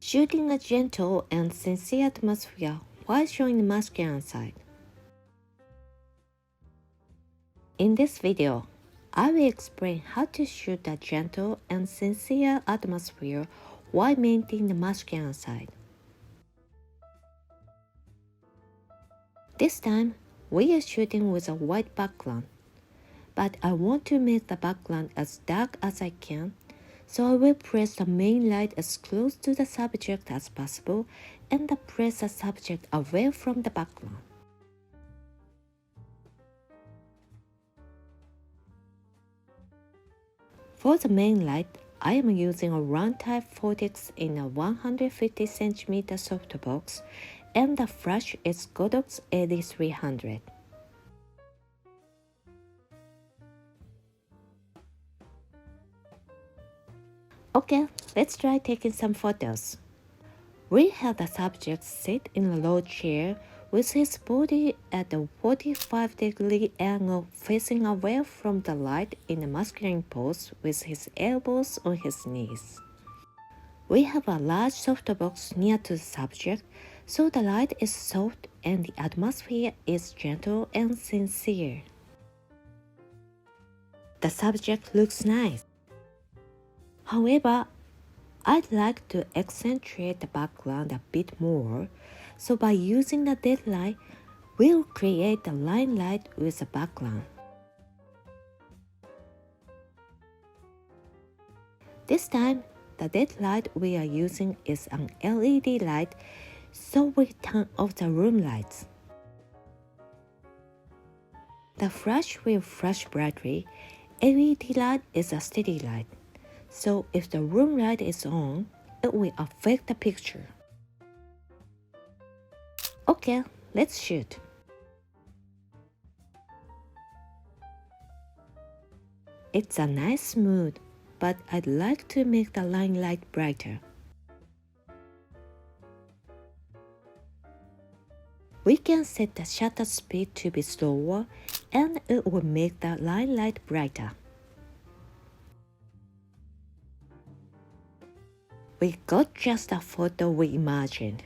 Shooting a gentle and sincere atmosphere while showing the masculine side. In this video, I will explain how to shoot a gentle and sincere atmosphere while maintaining the masculine side. This time, we are shooting with a white background, but I want to make the background as dark as I can, so I will press the main light as close to the subject as possible and press the subject away from the background. For the main light, I am using a round type 4X in a 150cm softbox, and the flash is Godox 8300. Okay, let's try taking some photos. We have the subject sit in a low chair with his body at a 45-degree angle facing away from the light in a masculine pose with his elbows on his knees. We have a large softbox near to the subject, so the light is soft and the atmosphere is gentle and sincere. The subject looks nice. However, I'd like to accentuate the background a bit more, so by using the dead light, we'll create the line light with the background. This time, the dead light we are using is an LED light, so we turn off the room lights. The flash will flash brightly. LED light is a steady light, so if the room light is on, it will affect the picture. Okay, let's shoot. It's a nice mood, but I'd like to make the line light brighter. We can set the shutter speed to be slower, and it will make the line light brighter. We got just a photo we imagined.